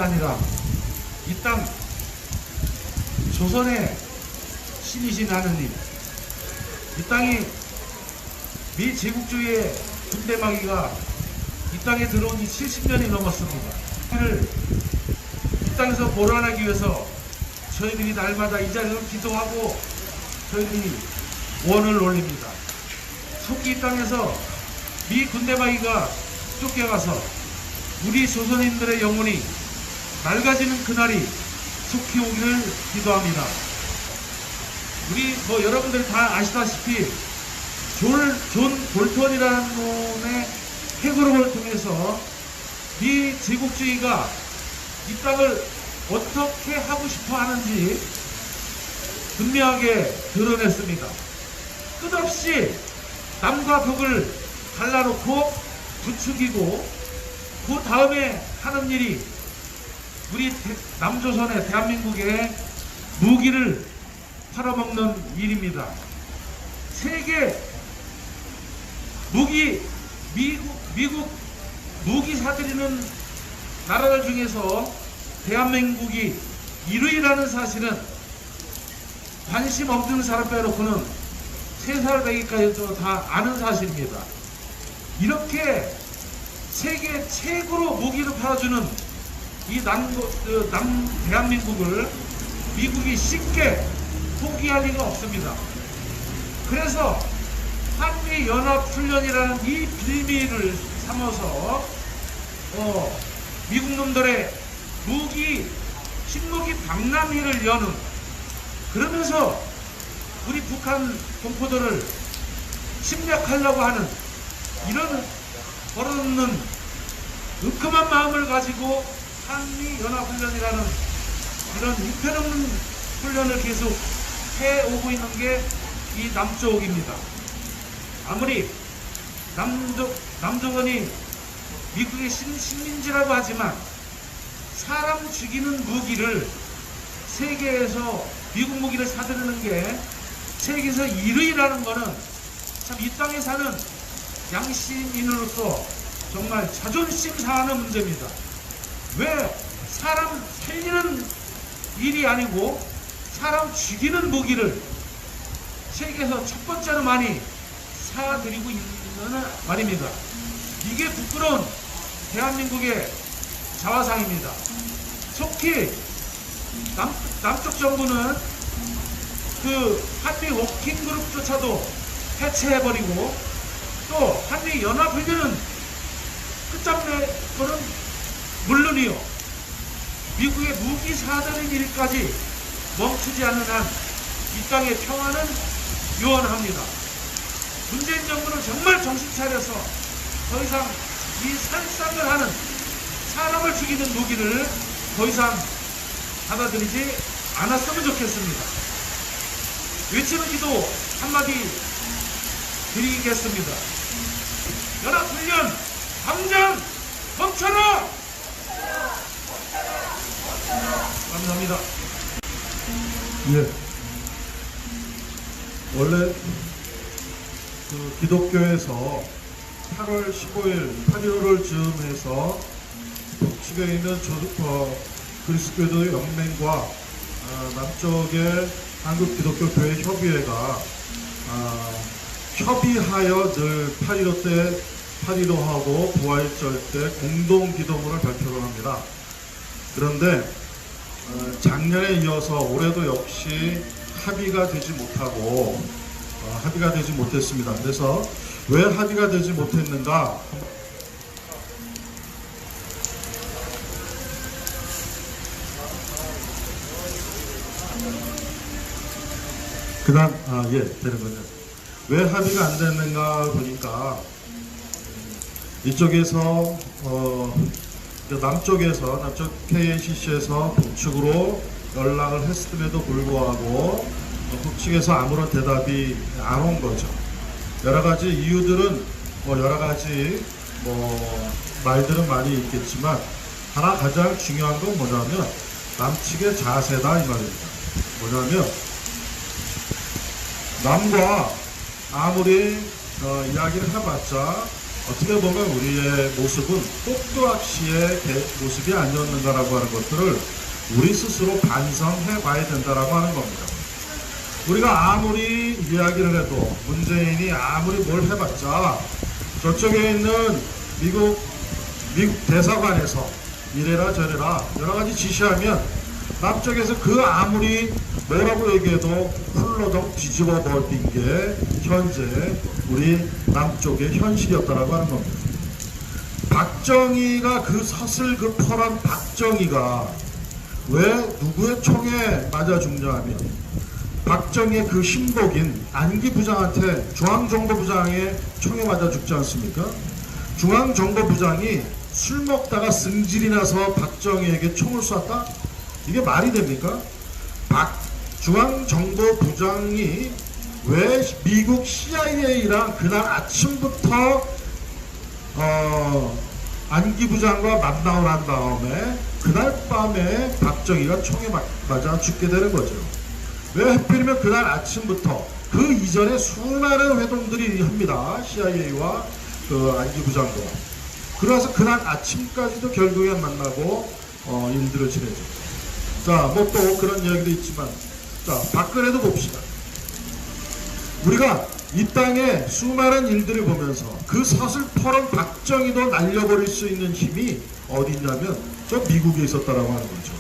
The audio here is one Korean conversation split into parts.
아니라 이 땅 조선의 신이신 하느님, 이 땅이 미제국주의의 군대마귀가 이 땅에 들어온 지 70년이 넘었습니다. 이 땅에서 보완하기 위해서 저희들이 날마다 이 자리에서 기도하고 저희들이 원을 올립니다. 속히 이 땅에서 미 군대마귀가 쫓겨가서 우리 조선인들의 영혼이 맑아지는 그날이 속히 오기를 기도합니다. 우리 여러분들이 다 아시다시피 존 볼턴이라는 놈의 해고록을 통해서 미 제국주의가 이 땅을 어떻게 하고 싶어 하는지 분명하게 드러냈습니다. 끝없이 남과 북을 갈라놓고 부추기고 그 다음에 하는 일이 우리 남조선의 대한민국의 무기를 팔아먹는 일입니다. 세계 미국 무기 사들이는 나라들 중에서 대한민국이 1위라는 사실은 관심 없는 사람 빼놓고는 3살 배기까지도 다 아는 사실입니다. 이렇게 세계 최고로 무기를 팔아주는 이 대한민국을 미국이 쉽게 포기할 리가 없습니다. 그래서 한미연합훈련이라는 이 빌미를 삼아서 미국 놈들의 신무기 박람회를 여는, 그러면서 우리 북한 동포들을 침략하려고 하는 이런 버릇없는 은큼한 마음을 가지고 한미연합훈련이라는 이런 형편없는 훈련을 계속 해오고 있는 게 이 남쪽입니다. 아무리 남조선이 미국의 식민지라고 하지만 사람 죽이는 무기를 세계에서 미국 무기를 사들이는 게 세계에서 1위라는 거는 참 이 땅에 사는 양심인으로서 정말 자존심 상하는 문제입니다. 왜 사람 살리는 일이 아니고 사람 죽이는 무기를 세계에서 첫 번째로 많이 사들이고 있는 말입니다. 이게 부끄러운 대한민국의 자화상입니다. 속히 남쪽 정부는 그 한미 워킹 그룹조차도 해체해버리고 또 한미 연합훈련은 끝장내 거는 물론이요, 미국의 무기 사들인 일까지 멈추지 않는 한 이 땅의 평화는 요원합니다. 문재인 정부는 정말 정신 차려서 더 이상 이 살상을 하는, 사람을 죽이는 무기를 더 이상 받아들이지 않았으면 좋겠습니다. 외치는 기도 한마디 드리겠습니다. 연합훈련 당장 멈춰라! 감사합니다. 예. 원래 그 기독교에서 8월 15일, 8.15를 즈음해서 북측에 있는 그리스도교 연맹과 남쪽의 한국기독교교회 협의회가 협의하여 늘 8.15 때 8.15하고 부활절 때 공동기도문을 발표를 합니다. 그런데 작년에 이어서 올해도 역시 합의가 되지 못했습니다. 그래서 왜 합의가 되지 못했는가? 되는군요. 왜 합의가 안 됐는가 보니까 이쪽에서 남쪽 KNCC에서 북측으로 연락을 했음에도 불구하고 북측에서 아무런 대답이 안 온 거죠. 여러 가지 이유들은 여러 가지 말들은 많이 있겠지만 하나 가장 중요한 건 뭐냐면 남측의 자세다 이 말입니다. 뭐냐면 남과 아무리 이야기를 해봤자 어떻게 보면 우리의 모습은 꼭두각시의 모습이 아니었는가라고 하는 것들을 우리 스스로 반성해 봐야 된다라고 하는 겁니다. 우리가 아무리 이야기를 해도 문재인이 아무리 뭘 해봤자 저쪽에 있는 미국 대사관에서 이래라 저래라 여러 가지 지시하면 남쪽에서 그 아무리 뭐라고 얘기해도 훌러덩 뒤집어 버린 게 현재 우리 남쪽의 현실이었다라고 하는 겁니다. 박정희가 그 서슬급펄한 박정희가 왜 누구의 총에 맞아 죽냐 하면 박정희의 그 신복인 안기 부장한테 중앙정보부장의 총에 맞아 죽지 않습니까? 중앙정보부장이 술 먹다가 승질이 나서 박정희에게 총을 쐈다? 이게 말이 됩니까? 중앙정보부장이 왜 미국 CIA랑 그날 아침부터 안기 부장과 만나고 난 다음에 그날 밤에 박정희가 총에 맞아 죽게 되는 거죠. 왜 하필이면 그날 아침부터 그 이전에 수많은 회동들이 합니다. CIA와 그 안기 부장과. 그래서 그날 아침까지도 결국엔 만나고 일들을 지내죠. 자, 뭐 또 그런 이야기도 있지만, 자, 박근혜도 봅시다. 우리가 이 땅에 수많은 일들을 보면서 그 서슬퍼런 박정희도 날려버릴 수 있는 힘이 어디 있냐면 저 미국에 있었다라고 하는 거죠.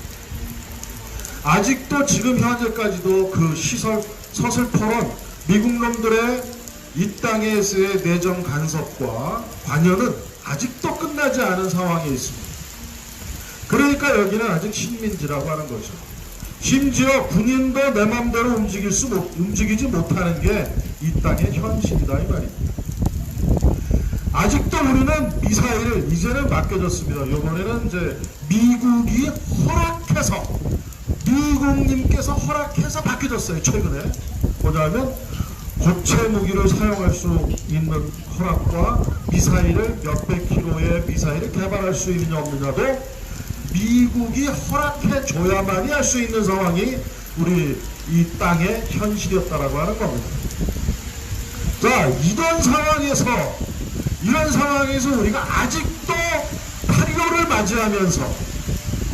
아직도 지금 현재까지도 그 서슬퍼런 미국 놈들의 이 땅에서의 내정 간섭과 관여는 아직도 끝나지 않은 상황에 있습니다. 그러니까 여기는 아직 식민지라고 하는 거죠. 심지어 군인도 내 맘대로 움직이지 못하는 게 이 땅의 현실이다 이 말입니다. 아직도 우리는 미사일을 이제는 맡겨졌습니다. 이번에는 이제 미국이 허락해서 미국님께서 허락해서 맡겨졌어요. 최근에 뭐냐면 고체 무기를 사용할 수 있는 허락과 미사일을 몇백 킬로의 미사일을 개발할 수 있느냐 없느냐도 미국이 허락해 줘야만이 할 수 있는 상황이 우리 이 땅의 현실이었다라고 하는 겁니다. 자, 이런 상황에서 우리가 아직도 8.15를 맞이하면서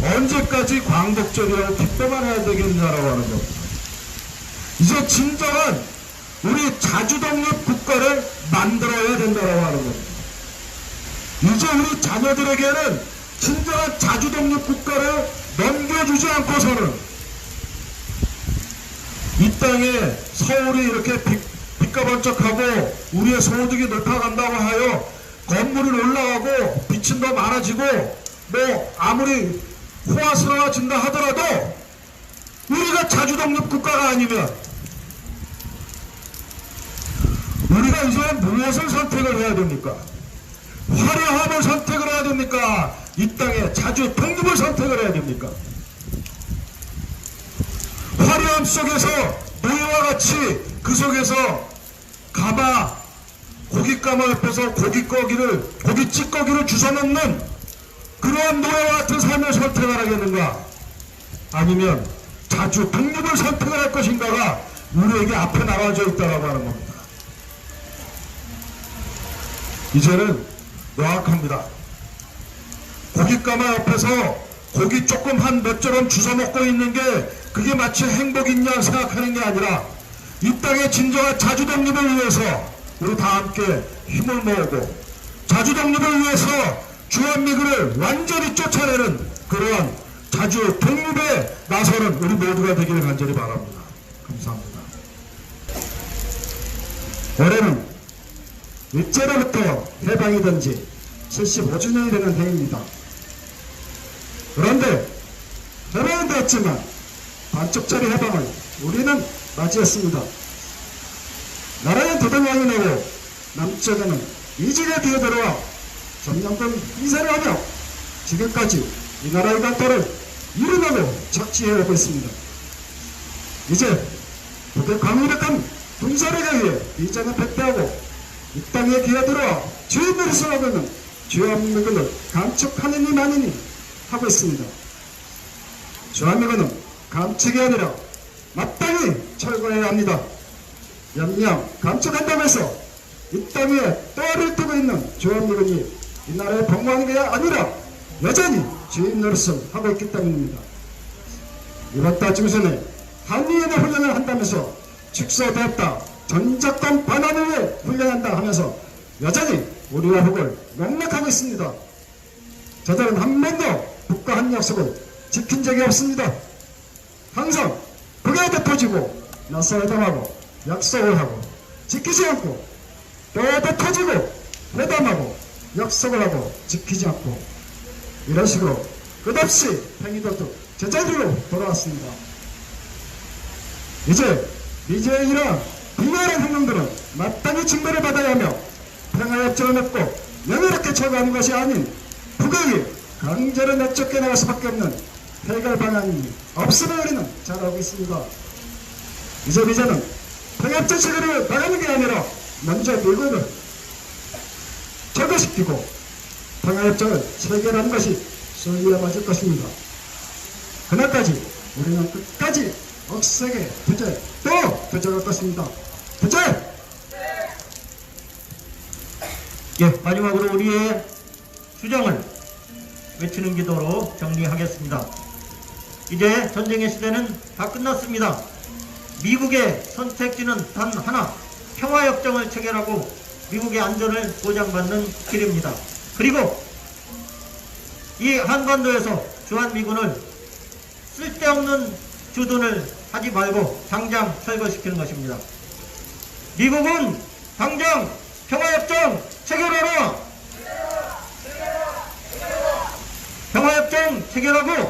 언제까지 광복절이라고 기뻐만 해야 되겠냐라고 하는 겁니다. 이제 진정한 우리 자주독립 국가를 만들어야 된다라고 하는 겁니다. 이제 우리 자녀들에게는 진정한 자주독립 국가를 넘겨주지 않고서는 이 땅에 서울이 이렇게 빛과 번쩍하고 우리의 소득이 높아간다고 하여 건물이 올라가고 빛은 더 많아지고 뭐 아무리 호화스러워진다 하더라도 우리가 자주독립 국가가 아니면 우리가 이제 무엇을 선택을 해야 됩니까? 화려함을 선택을 해야 됩니까? 이 땅에 자주 독립을 선택을 해야 됩니까? 화려함 속에서 노예와 같이 그 속에서 고깃가마 옆에서 고깃찌꺼기를 주워먹는 그러한 노예와 같은 삶을 선택을 하겠는가? 아니면 자주 독립을 선택을 할 것인가가 우리에게 앞에 나와져 있다고 하는 겁니다. 이제는 명확합니다. 고깃가마 옆에서 고기 조금 한 몇 조름 주워 먹고 있는 게 그게 마치 행복이냐 생각하는 게 아니라 이 땅의 진정한 자주독립을 위해서 우리 다 함께 힘을 모으고 자주독립을 위해서 주한미군을 완전히 쫓아내는 그러한 자주독립에 나서는 우리 모두가 되기를 간절히 바랍니다. 감사합니다. 올해는 일제로부터 해방이 된 지 75주년이 되는 해입니다. 그런데 해방은 됐지만 반쪽짜리 해방을 우리는 맞이했습니다. 나라는 도당왕이 나고 남쪽에는 이직에 뛰어들어와 점령군 인사를 하며 지금까지 이 나라의 강토를 이루려고 착지해오고 있습니다. 이제 부대 강력한 군사력에 의해 비장을 백대하고 이 땅에 기어들어와 주인을 수하고 있는 주한미군을 감축하는 이 만인이 하고 있습니다. 주한미군은 감축이 아니라 마땅히 철거해야 합니다. 영영 감축한다고 해서 이 땅에 떠를 뜨고 있는 주한미군이 이 나라에 복무하는 게 아니라 여전히 주인 노릇을 하고 있기 때문입니다. 이번 달 중순에 한미연의 훈련을 한다면서 축소되었다, 전작권 반환을 위해 훈련한다 하면서 여전히 우리와 북을 농락하고 있습니다. 저들은 한 번도 북과 한 약속을 지킨 적이 없습니다. 항상 북에 덮어지고 나서 회담하고 약속을 하고 지키지 않고 또 덮어지고 회담하고 약속을 하고 지키지 않고 이런 식으로 끝없이 행위도둑 제자리로 돌아왔습니다. 이제 미제의 이러한 비열한 행동들은 마땅히 징벌을 받아야 하며 평화협정을 맺고 명예롭게 처가하는 것이 아닌 북에게 강제로 내쫓겨 나갈 수밖에 없는 해결 방안이 없음을 우리는 잘 알고 있습니다. 이제 미제는 평화협정 체결을 나가는 게 아니라 먼저 미군을 철거시키고 평화협정을 체결하는 것이 소리에 맞을 것입니다. 그날까지 우리는 끝까지 억세게 투쟁 또 투쟁할 것입니다. 투쟁! 예, 마지막으로 우리의 주장을 외치는 기도로 정리하겠습니다. 이제 전쟁의 시대는 다 끝났습니다. 미국의 선택지는 단 하나, 평화협정을 체결하고 미국의 안전을 보장받는 길입니다. 그리고 이 한반도에서 주한미군을 쓸데없는 주둔을 하지 말고 당장 철거시키는 것입니다. 미국은 당장 평화협정 체결하라! 평화협정 체결하고